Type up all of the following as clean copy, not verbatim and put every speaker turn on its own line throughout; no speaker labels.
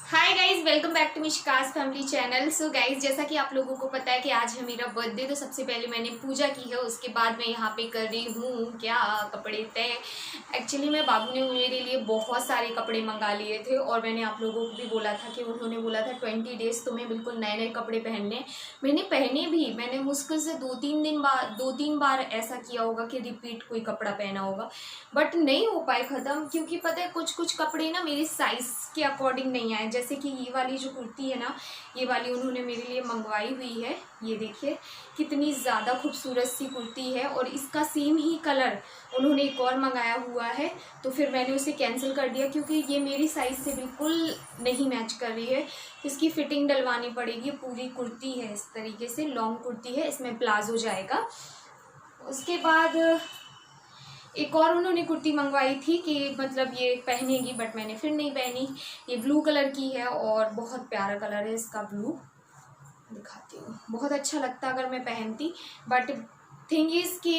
Hi guys, welcome back to Mishika's family channel. So guys, जैसा कि आप लोगों को पता है कि आज है मेरा बर्थडे, तो सबसे पहले मैंने पूजा की है। उसके बाद मैं यहाँ पे कर रही हूँ क्या कपड़े तय। एक्चुअली मैं बाबू ने मेरे लिए बहुत सारे कपड़े मंगा लिए थे और मैंने आप लोगों को भी बोला था कि उन्होंने बोला था 20 डेज तुम्हें बिल्कुल नए नए कपड़े पहनने। मैंने पहने भी, मैंने मुश्किल से दो तीन बार ऐसा किया होगा कि रिपीट कोई कपड़ा पहना होगा, बट नहीं हो पाए ख़त्म। क्योंकि पता है कुछ कपड़े ना मेरी साइज़ के अकॉर्डिंग नहीं आए। जैसे कि ये वाली जो कुर्ती है ना, ये वाली उन्होंने मेरे लिए मंगवाई हुई है। ये देखिए कितनी ज़्यादा खूबसूरत सी कुर्ती है और इसका सेम ही कलर उन्होंने एक और मंगाया हुआ है, तो फिर मैंने उसे कैंसिल कर दिया क्योंकि ये मेरी साइज़ से बिल्कुल नहीं मैच कर रही है। इसकी फ़िटिंग डलवानी पड़ेगी। पूरी कुर्ती है इस तरीके से, लॉन्ग कुर्ती है, इसमें प्लाजो जाएगा। उसके बाद एक और उन्होंने कुर्ती मंगवाई थी कि मतलब ये पहनेगी, बट मैंने फिर नहीं पहनी। ये ब्लू कलर की है और बहुत प्यारा कलर है इसका, ब्लू दिखाती हूँ। बहुत अच्छा लगता अगर मैं पहनती, बट थिंग इज़ कि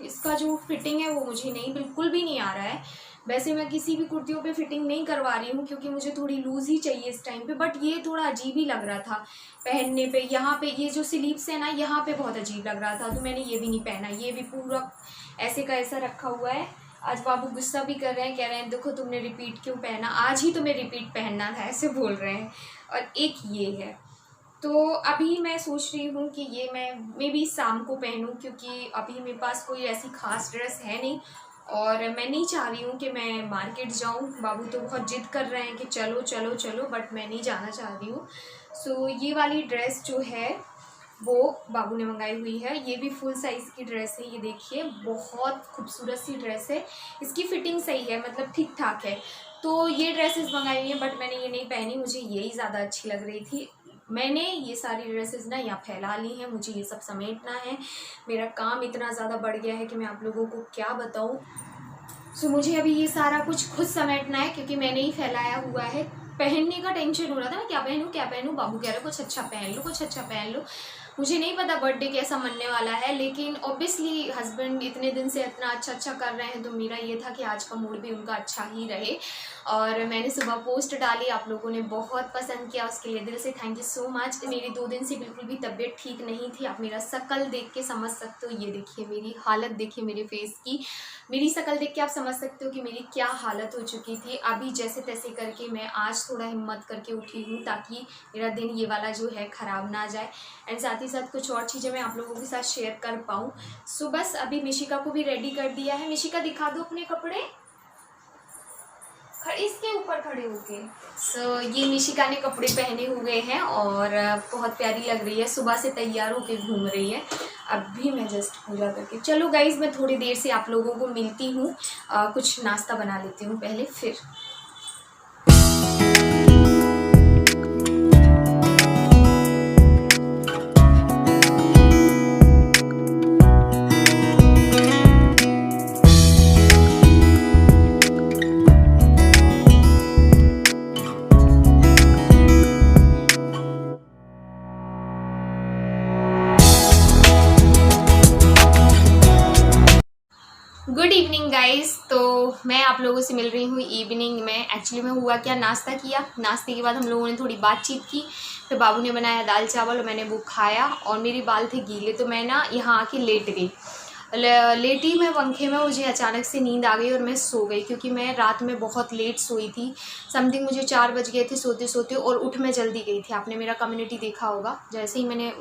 इसका जो फिटिंग है वो मुझे बिल्कुल भी नहीं आ रहा है। वैसे मैं किसी भी कुर्तियों पे फिटिंग नहीं करवा रही हूँ क्योंकि मुझे थोड़ी लूज़ ही चाहिए इस टाइम पे, बट ये थोड़ा अजीब ही लग रहा था पहनने पे। यहाँ पे ये जो स्लीव्स है ना, यहाँ पे बहुत अजीब लग रहा था, तो मैंने ये भी नहीं पहना। ये भी पूरा ऐसे का ऐसा रखा हुआ है। आज बाबू गुस्सा भी कर रहे हैं, कह रहे हैं देखो तुमने रिपीट क्यों पहना, आज ही तुम्हें रिपीट पहनना था, ऐसे बोल रहे हैं। और एक ये है, तो अभी मैं सोच रही हूँ कि ये मैं भी शाम को पहनूं क्योंकि अभी मेरे पास कोई ऐसी खास ड्रेस है नहीं और मैं नहीं चाह रही हूँ कि मैं मार्केट जाऊँ। बाबू तो बहुत जिद कर रहे हैं कि चलो चलो चलो, बट मैं नहीं जाना चाह रही हूँ। सो ये वाली ड्रेस जो है वो बाबू ने मंगाई हुई है। ये भी फुल साइज़ की ड्रेस है। ये देखिए बहुत खूबसूरत सी ड्रेस है। इसकी फ़िटिंग सही है, मतलब ठीक ठाक है। तो ये ड्रेसेस मंगाई हुई हैं, बट मैंने ये नहीं पहनी, मुझे यही ज़्यादा अच्छी लग रही थी। मैंने ये सारी ड्रेसेस ना यहाँ फैला ली हैं, मुझे ये सब समेटना है। मेरा काम इतना ज़्यादा बढ़ गया है कि मैं आप लोगों को क्या बताऊँ। सो मुझे अभी ये सारा कुछ खुद समेटना है क्योंकि मैंने ही फैलाया हुआ है। पहनने का टेंशन हो रहा था, मैं क्या पहनूँ। बाबू कह रहे कुछ अच्छा पहन लो, कुछ अच्छा पहन लो। मुझे नहीं पता बर्थडे कैसा मनने वाला है, लेकिन ऑब्वियसली हस्बैंड इतने दिन से इतना अच्छा कर रहे हैं, तो मेरा ये था कि आज का मूड भी उनका अच्छा ही रहे। और मैंने सुबह पोस्ट डाली, आप लोगों ने बहुत पसंद किया, उसके लिए दिल से थैंक यू सो मच। मेरी 2 दिन से बिल्कुल भी तबीयत ठीक नहीं थी। आप मेरा शक्ल देख के समझ सकते हो, ये देखिए मेरी हालत देखिए मेरे फेस की। मेरी शक्ल देख के आप समझ सकते हो कि मेरी क्या हालत हो चुकी थी। अभी जैसे तैसे करके मैं आज थोड़ा हिम्मत करके उठी हूँ ताकि मेरा दिन ये वाला जो है ख़राब ना जाए, एंड साथ ही साथ कुछ और चीज़ें मैं आप लोगों के साथ शेयर कर पाऊँ। सो बस अभी मिशिका को भी रेडी कर दिया है। मिशिका दिखा दो अपने कपड़े, इसके ऊपर खड़े होके। सो ये मिशिका ने कपड़े पहने हुए हैं और बहुत प्यारी लग रही है। सुबह से तैयार होके घूम रही है। अभी मैं जस्ट पूजा करके, चलो गाइज मैं थोड़ी देर से आप लोगों को मिलती हूँ। कुछ नाश्ता बना लेती हूँ पहले, फिर गुड इवनिंग गाइस। तो मैं आप लोगों से मिल रही हूँ इवनिंग में। एक्चुअली में हुआ क्या, नाश्ता किया, नाश्ते के बाद हम लोगों ने थोड़ी बातचीत की, फिर बाबू ने बनाया दाल चावल और मैंने वो खाया और मेरे बाल थे गीले, तो मैं ना यहाँ आके लेट गई। लेटी मैं पंखे में, मुझे अचानक से नींद आ गई और मैं सो गई, क्योंकि मैं रात में बहुत लेट सोई थी। समथिंग मुझे 4 बज गए थे सोते सोते, और उठ मैं जल्दी गई थी। आपने मेरा कम्युनिटी देखा होगा, जैसे ही मैंने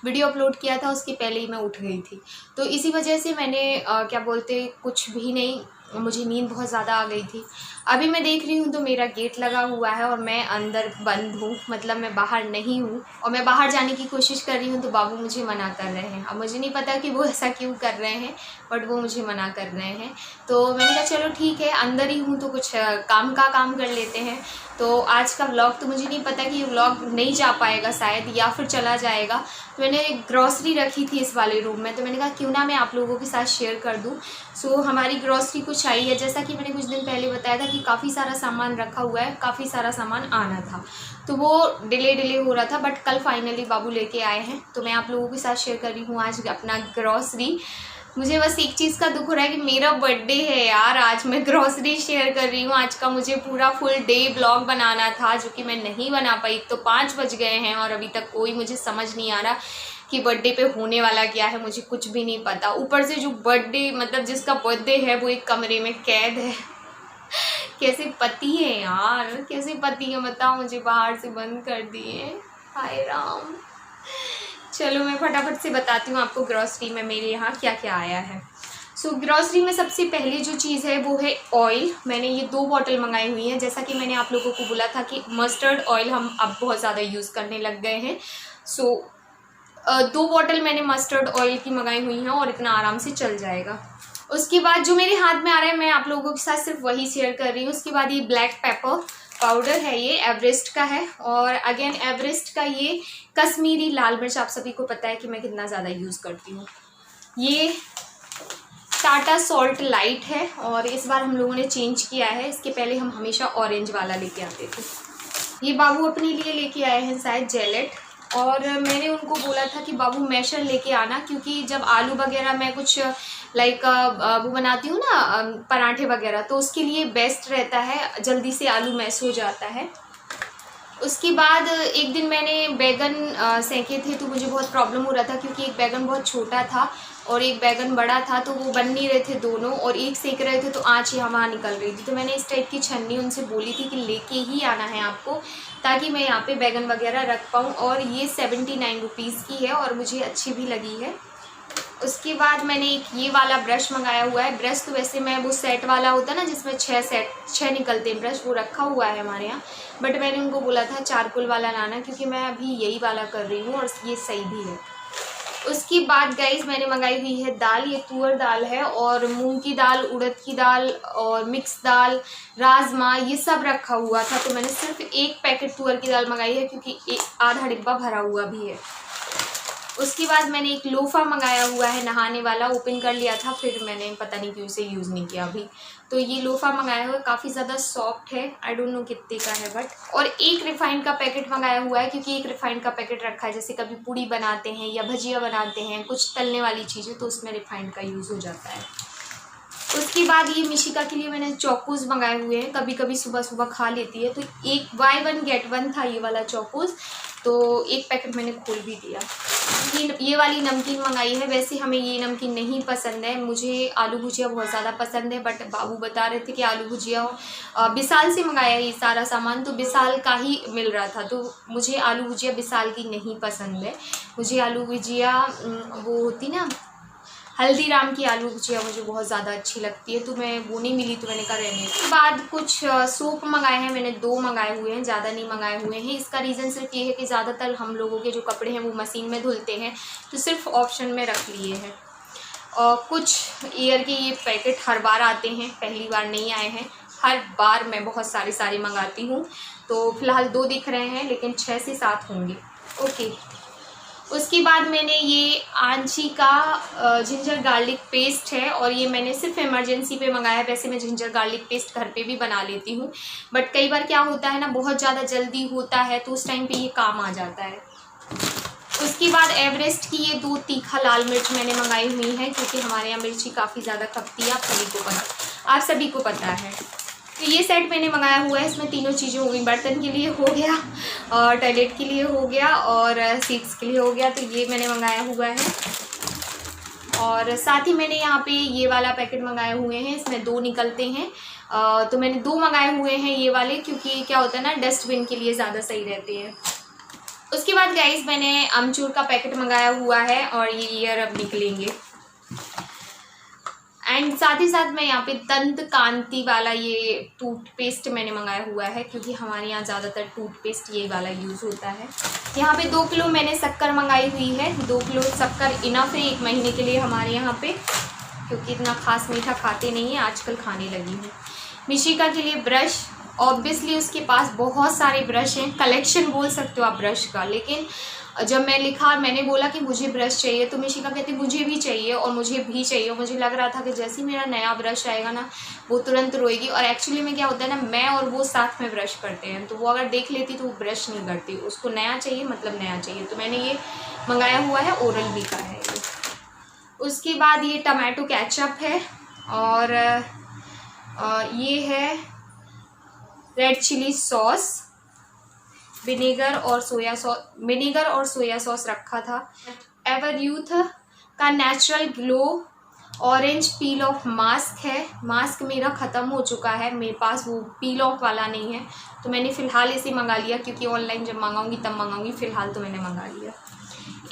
वीडियो अपलोड किया था उसके पहले ही मैं उठ गई थी। तो इसी वजह से मैंने क्या बोलते, कुछ भी नहीं, मुझे नींद बहुत ज़्यादा आ गई थी। अभी मैं देख रही हूँ तो मेरा गेट लगा हुआ है और मैं अंदर बंद हूँ, मतलब मैं बाहर नहीं हूँ, और मैं बाहर जाने की कोशिश कर रही हूँ तो बाबू मुझे मना कर रहे हैं। अब मुझे नहीं पता कि वो ऐसा क्यों कर रहे हैं, बट वो मुझे मना कर रहे हैं। तो मैंने कहा चलो ठीक है, अंदर ही हूँ तो कुछ काम कर लेते हैं। तो आज का व्लॉग तो मुझे नहीं पता कि ये व्लॉग नहीं जा पाएगा शायद, या फिर चला जाएगा। तो मैंने ग्रॉसरी रखी थी इस वाले रूम में, तो मैंने कहा क्यों ना मैं आप लोगों के साथ शेयर कर दूं। सो हमारी ग्रॉसरी कुछ आई है, जैसा कि मैंने कुछ दिन पहले बताया था कि काफ़ी सारा सामान रखा हुआ है, काफ़ी सारा सामान आना था, तो वो डिले हो रहा था, बट कल फाइनली बाबू लेके आए हैं। तो मैं आप लोगों के साथ शेयर कर रही हूँ आज अपना ग्रॉसरी। मुझे बस एक चीज़ का दुख हो रहा है कि मेरा बर्थडे है यार, आज मैं ग्रॉसरी शेयर कर रही हूँ। आज का मुझे पूरा फुल डे ब्लॉग बनाना था, जो कि मैं नहीं बना पाई। तो 5 बज गए हैं और अभी तक कोई मुझे समझ नहीं आ रहा कि बर्थडे पे होने वाला क्या है, मुझे कुछ भी नहीं पता। ऊपर से जो बर्थडे, मतलब जिसका बर्थडे है वो एक कमरे में कैद है। कैसे पति है यार, कैसे पति है बताओ, मुझे बाहर से बंद कर दिए, हाय राम। चलो मैं फटाफट से बताती हूँ आपको ग्रॉसरी में मेरे यहाँ क्या क्या आया है। सो ग्रॉसरी में सबसे पहले जो चीज़ है वो है ऑयल। मैंने ये 2 बॉटल मंगाई हुई हैं, जैसा कि मैंने आप लोगों को बोला था कि मस्टर्ड ऑयल हम अब बहुत ज़्यादा यूज़ करने लग गए हैं। सो 2 बॉटल मैंने मस्टर्ड ऑयल की मंगाई हुई हैं और इतना आराम से चल जाएगा। उसके बाद जो मेरे हाथ में आ रहा है मैं आप लोगों के साथ सिर्फ वही शेयर कर रही हूँ। उसके बाद ये ब्लैक पेपर पाउडर है, ये एवरेस्ट का है, और अगेन एवरेस्ट का ये कश्मीरी लाल मिर्च, आप सभी को पता है कि मैं कितना ज़्यादा यूज़ करती हूँ। ये टाटा सॉल्ट लाइट है, और इस बार हम लोगों ने चेंज किया है, इसके पहले हम हमेशा ऑरेंज वाला लेके आते थे। ये बाबू अपने लिए लेके आए हैं शायद जेलेट, और मैंने उनको बोला था कि बाबू मैशर लेके आना, क्योंकि जब आलू वगैरह मैं कुछ लाइक वो बनाती हूँ ना पराठे वगैरह, तो उसके लिए बेस्ट रहता है, जल्दी से आलू मैश हो जाता है। उसके बाद एक दिन मैंने बैगन सेंके थे, तो मुझे बहुत प्रॉब्लम हो रहा था, क्योंकि एक बैगन बहुत छोटा था और एक बैगन बड़ा था, तो वो बन नहीं रहे थे दोनों, और एक सेक रहे थे तो आँच यहाँ निकल रही थी। तो मैंने इस टाइप की छन्नी उनसे बोली थी कि लेके ही आना है आपको, ताकि मैं यहाँ पे बैगन वगैरह रख पाऊँ। और ये 79 रुपीज़ की है और मुझे अच्छी भी लगी है। उसके बाद मैंने एक ये वाला ब्रश मंगाया हुआ है। ब्रश तो वैसे मैं वो सेट वाला होता है ना, जिसमें 6 निकलते हैं ब्रश, वो रखा हुआ है हमारे यहाँ, बट मैंने उनको बोला था चारकोल वाला लाना, क्योंकि मैं अभी यही वाला कर रही हूँ और ये सही भी है। उसके बाद गाइस मैंने मंगाई हुई है दाल। ये तुअर दाल है, और मूंग की दाल, उड़द की दाल, और मिक्स दाल, राजमा, ये सब रखा हुआ था। तो मैंने सिर्फ 1 पैकेट तुअर की दाल मंगाई है, क्योंकि आधा डिब्बा भरा हुआ भी है। उसके बाद मैंने एक लोफा मंगाया हुआ है नहाने वाला, ओपन कर लिया था, फिर मैंने पता नहीं क्यों इसे यूज़ नहीं किया अभी। तो ये लोफा मंगाया हुआ है, काफ़ी ज़्यादा सॉफ्ट है, आई डोंट नो कितने का है बट। और एक रिफाइंड का पैकेट मंगाया हुआ है, क्योंकि एक रिफाइंड का पैकेट रखा है, जैसे कभी पूड़ी बनाते हैं या भजिया बनाते हैं, कुछ तलने वाली चीज़ें, तो उसमें रिफाइंड का यूज़ हो जाता है। उसके बाद ये मिशिका के लिए मैंने चौकोज़ मंगाए हुए हैं, कभी कभी सुबह सुबह खा लेती है, तो एक बाय 1 गेट 1 था ये वाला चौकोज़, तो 1 पैकेट मैंने खोल भी दिया। ये वाली नमकीन मंगाई है। वैसे हमें ये नमकीन नहीं पसंद है, मुझे आलू भुजिया बहुत ज़्यादा पसंद है, बट बाबू बता रहे थे कि आलू भुजिया विशाल से मंगाया है ये सारा सामान, तो विशाल का ही मिल रहा था, तो मुझे आलू भुजिया विशाल की नहीं पसंद है। मुझे आलू भुजिया वो होती ना हल्दीराम की आलू भुजिया मुझे बहुत ज़्यादा अच्छी लगती है, तो मैं वो नहीं मिली तो मैंने कहा रहने। उसके बाद कुछ सोप मंगाए हैं, मैंने 2 मंगाए हुए हैं, ज़्यादा नहीं मंगाए हुए हैं। इसका रीज़न सिर्फ ये है कि ज़्यादातर हम लोगों के जो कपड़े हैं वो मशीन में धुलते हैं, तो सिर्फ ऑप्शन में रख लिए हैं। और कुछ एयर के ये पैकेट हर बार आते हैं, पहली बार नहीं आए हैं, हर बार मैं बहुत सारे मंगाती हूँ। तो फिलहाल 2 दिख रहे हैं, लेकिन 6 से 7 होंगे। ओके। उसके बाद मैंने ये आंची का जिंजर गार्लिक पेस्ट है, और ये मैंने सिर्फ इमरजेंसी पे मंगाया है। वैसे मैं जिंजर गार्लिक पेस्ट घर पे भी बना लेती हूँ, बट कई बार क्या होता है ना, बहुत ज़्यादा जल्दी होता है, तो उस टाइम पे ये काम आ जाता है। उसके बाद एवरेस्ट की ये 2 तीखा लाल मिर्च मैंने मंगाई हुई है, क्योंकि हमारे यहाँ मिर्ची काफ़ी ज़्यादा खपती है, आप सभी को पता है। तो ये सेट मैंने मंगाया हुआ है, इसमें तीनों चीज़ें हो गई, बर्तन के लिए हो गया, और टॉयलेट के लिए हो गया, और सीट्स के लिए हो गया। तो ये मैंने मंगाया हुआ है। और साथ ही मैंने यहाँ पे ये वाला पैकेट मंगाए हुए हैं, इसमें 2 निकलते हैं। तो मैंने 2 मंगाए हुए हैं ये वाले, क्योंकि क्या होता है ना, डस्टबिन के लिए ज़्यादा सही रहते हैं। उसके बाद गाइस मैंने अमचूर का पैकेट मंगाया हुआ है और ये ईयर अब निकलेंगे। एंड साथ ही साथ मैं यहाँ पे दंत कांति वाला ये टूथपेस्ट मैंने मंगाया हुआ है, क्योंकि हमारे यहाँ ज़्यादातर टूथपेस्ट ये वाला यूज़ होता है। यहाँ पे 2 किलो मैंने शक्कर मंगाई हुई है। 2 किलो शक्कर इनफ है 1 महीने के लिए हमारे यहाँ पे, क्योंकि इतना खास मीठा खाते नहीं है, आजकल खाने लगी हूँ। मिशिका के लिए ब्रश, ऑब्वियसली उसके पास बहुत सारे ब्रश हैं, कलेक्शन बोल सकते हो आप ब्रश का। लेकिन जब मैंने बोला कि मुझे ब्रश चाहिए, तो मिशिका कहती मुझे भी चाहिए और मुझे भी चाहिए। और मुझे लग रहा था कि जैसे ही मेरा नया ब्रश आएगा ना, वो तुरंत रोएगी। और एक्चुअली में क्या होता है ना, मैं और वो साथ में ब्रश करते हैं, तो वो अगर देख लेती तो वो ब्रश नहीं करती, उसको नया चाहिए मतलब नया चाहिए। तो मैंने ये मंगाया हुआ है, ओरल बी का है ये। उसके बाद ये टमाटो केचप है और ये है रेड चिली सॉस, विनेगर और सोया सॉस रखा था। एवर यूथ का natural glow orange peel of mask है। मास्क मेरा ख़त्म हो चुका है, मेरे पास वो पील ऑफ वाला नहीं है, तो मैंने फ़िलहाल इसे मंगा लिया, क्योंकि ऑनलाइन जब मंगाऊंगी तब मंगाऊंगी। फ़िलहाल तो मैंने मंगा लिया।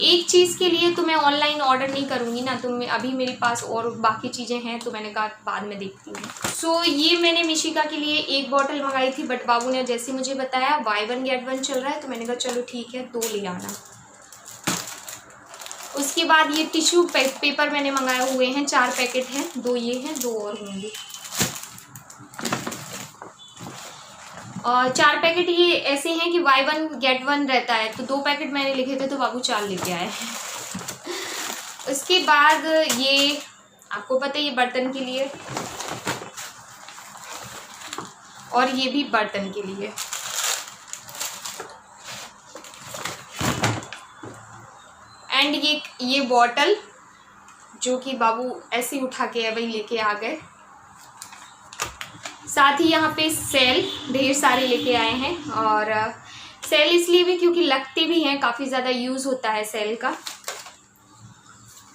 एक चीज़ के लिए तो मैं ऑनलाइन ऑर्डर नहीं करूँगी ना, तो अभी मेरे पास और बाकी चीज़ें हैं, तो मैंने कहा बाद में देखती हूँ। सो ये मैंने मिशिका के लिए 1 बॉटल मंगाई थी, बट बाबू ने जैसे मुझे बताया बाय 1 गेट 1 चल रहा है, तो मैंने कहा चलो ठीक है 2 ले आना। उसके बाद ये टिश्यू पेपर मैंने मंगाए हुए हैं, 4 पैकेट हैं, 2 ये हैं, 2 और होंगे। और 4 पैकेट ये ऐसे हैं कि बाय 1 गेट 1 रहता है, तो 2 पैकेट मैंने लिखे थे तो बाबू 4 लेके आए हैं। उसके बाद ये आपको पता है ये बर्तन के लिए, और ये भी बर्तन के लिए। एंड ये बॉटल जो कि बाबू ऐसे उठा के वही लेके आ गए। साथ ही यहाँ पे सेल ढेर सारे लेके आए हैं, और सेल इसलिए भी क्योंकि लगते भी हैं, काफ़ी ज़्यादा यूज़ होता है सेल का।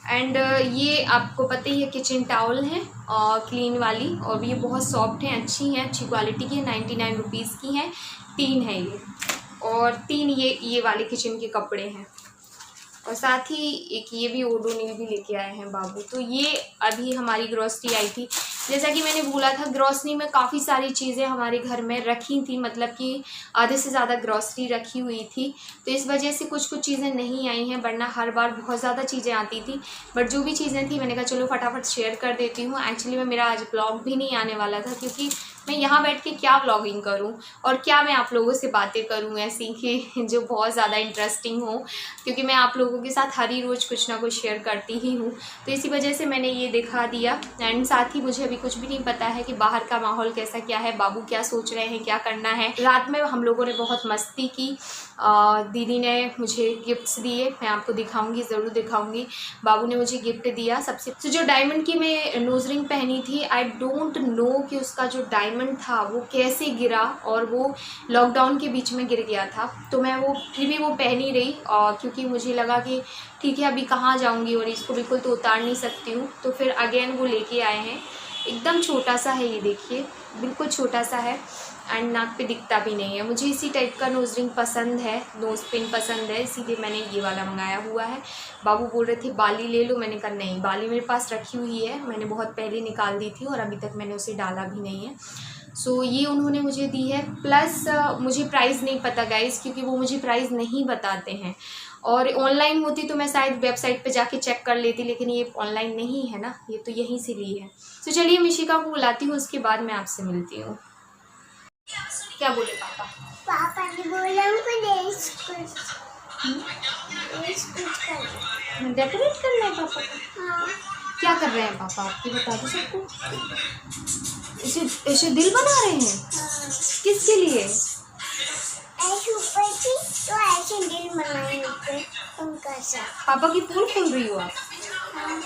एंड ये आपको पता ही है किचन टावल है और क्लीन वाली, और ये बहुत सॉफ्ट हैं, अच्छी हैं, अच्छी क्वालिटी की है, 99 रुपीज़ की हैं। 3 है ये, और 3 ये वाले किचन के कपड़े हैं। और साथ ही एक ये भी ओडोनिल भी लेके आए हैं बाबू। तो ये अभी हमारी ग्रॉसरी आई थी। जैसा कि मैंने बोला था, ग्रॉसरी में काफ़ी सारी चीज़ें हमारे घर में रखी थी, मतलब कि आधे से ज़्यादा ग्रॉसरी रखी हुई थी, तो इस वजह से कुछ चीज़ें नहीं आई हैं, वरना हर बार बहुत ज़्यादा चीज़ें आती थी। बट जो भी चीज़ें थी मैंने कहा चलो फटाफट शेयर कर देती हूँ। एक्चुअली में मेरा आज ब्लॉग भी नहीं आने वाला था, क्योंकि मैं यहाँ बैठ के क्या व्लॉगिंग करूँ और क्या मैं आप लोगों से बातें करूँ ऐसी कि जो बहुत ज़्यादा इंटरेस्टिंग हो, क्योंकि मैं आप लोगों के साथ हर ही रोज़ कुछ ना कुछ शेयर करती ही हूँ। तो इसी वजह से मैंने ये दिखा दिया। एंड साथ ही मुझे अभी कुछ भी नहीं पता है कि बाहर का माहौल कैसा क्या है, बाबू क्या सोच रहे हैं, क्या करना है। रात में हम लोगों ने बहुत मस्ती की, दीदी ने मुझे गिफ्ट्स दिए, मैं आपको दिखाऊंगी, ज़रूर दिखाऊंगी। बाबू ने मुझे गिफ्ट दिया सबसे, तो जो डायमंड की मैं नोज रिंग पहनी थी, आई डोंट नो कि उसका जो डायमंड था वो कैसे गिरा, और वो लॉकडाउन के बीच में गिर गया था। तो मैं वो फिर भी वो पहनी रही, क्योंकि मुझे लगा कि ठीक है अभी कहाँ जाऊँगी और इसको बिल्कुल तो उतार नहीं सकती हूँ। तो फिर अगेन वो लेके आए हैं, एकदम छोटा सा है, ये देखिए बिल्कुल छोटा सा है, एंड नाक पे दिखता भी नहीं है। मुझे इसी टाइप का नोज रिंग पसंद है, नोज पिन पसंद है, इसीलिए मैंने ये वाला मंगाया हुआ है। बाबू बोल रहे थे बाली ले लो, मैंने कहा नहीं, बाली मेरे पास रखी हुई है, मैंने बहुत पहले निकाल दी थी और अभी तक मैंने उसे डाला भी नहीं है। सो ये उन्होंने मुझे दी है। प्लस मुझे प्राइस नहीं पता गाइस, क्योंकि वो मुझे प्राइस नहीं बताते हैं, और ऑनलाइन होती तो मैं शायद वेबसाइट पे जाके चेक कर लेती, लेकिन ये ऑनलाइन नहीं है ना, ये तो यहीं से ली है। तो चलिए मिशिका को बुलाती हूँ, उसके बाद मैं आपसे मिलती हूँ। क्या बोले पापा?
पापा ने बोला हमको
डेकोरेट करना है पापा को।
हाँ।
क्या कर रहे हैं पापा आपके, बता दो सबको। ऐसे दिल बना रहे हैं?
हाँ।
किसके लिए?
ऐसे ऊपर थी तो ऐसे दिल बनाएंगे उनका सा।
पापा की पोल खोल रही हो आप?
हाँ।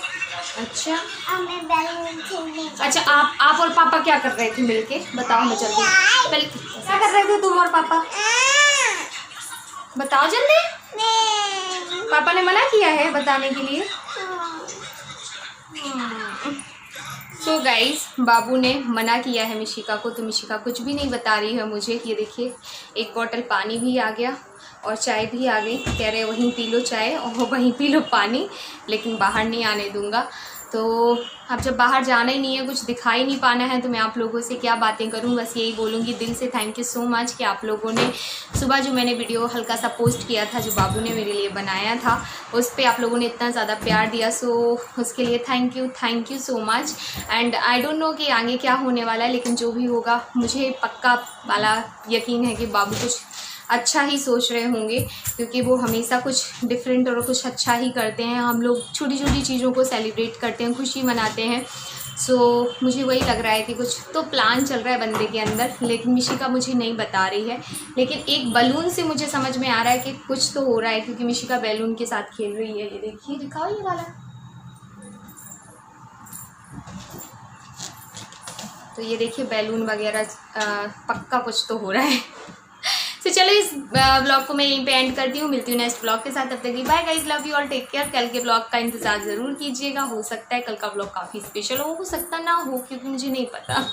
अच्छा,
हमें बैलून खेलने।
अच्छा आप और पापा क्या कर रहे थे मिलके, बताओ मैं जल्दी। पहले क्या कर रहे थे तुम और पापा, बताओ जल्दी। पापा ने मना किया है बताने के लिए? सो गाइस, बाबू ने मना किया है मिशिका को, तो मिशिका कुछ भी नहीं बता रही है मुझे। ये देखिए, एक बोतल पानी भी आ गया और चाय भी आ गई। कह रहे वहीं पी लो चाय और वहीं पी लो पानी, लेकिन बाहर नहीं आने दूंगा। तो अब जब बाहर जाना ही नहीं है, कुछ दिखाई नहीं पाना है, तो मैं आप लोगों से क्या बातें करूं। बस यही बोलूँगी, दिल से थैंक यू सो मच कि आप लोगों ने सुबह जो मैंने वीडियो हल्का सा पोस्ट किया था, जो बाबू ने मेरे लिए बनाया था, उस पर आप लोगों ने इतना ज़्यादा प्यार दिया। सो उसके लिए thank you so much. And I don't know कि आगे क्या होने वाला है, लेकिन जो भी होगा मुझे पक्का वाला यकीन है कि बाबू कुछ अच्छा ही सोच रहे होंगे, क्योंकि वो हमेशा कुछ डिफरेंट और कुछ अच्छा ही करते हैं। हम लोग छोटी छोटी चीज़ों को सेलिब्रेट करते हैं, खुशी मनाते हैं। सो मुझे वही लग रहा है कि कुछ तो प्लान चल रहा है बंदे के अंदर, लेकिन मिशिका मुझे नहीं बता रही है। लेकिन एक बलून से मुझे समझ में आ रहा है कि कुछ तो हो रहा है, क्योंकि मिशिका बैलून के साथ खेल रही है। ये देखिए, दिखाओ ये वाला। तो ये देखिए बैलून वगैरह, पक्का कुछ तो हो रहा है। तो चलो इस ब्लॉग को मैं यहीं पे एंड करती हूँ। मिलती हूँ नेक्स्ट ब्लॉग के साथ। तब तक की bye guys, love you all, take care. कल के ब्लॉग का इंतजार ज़रूर कीजिएगा। हो सकता है कल का ब्लॉग काफ़ी स्पेशल हो सकता ना हो, क्योंकि मुझे नहीं पता।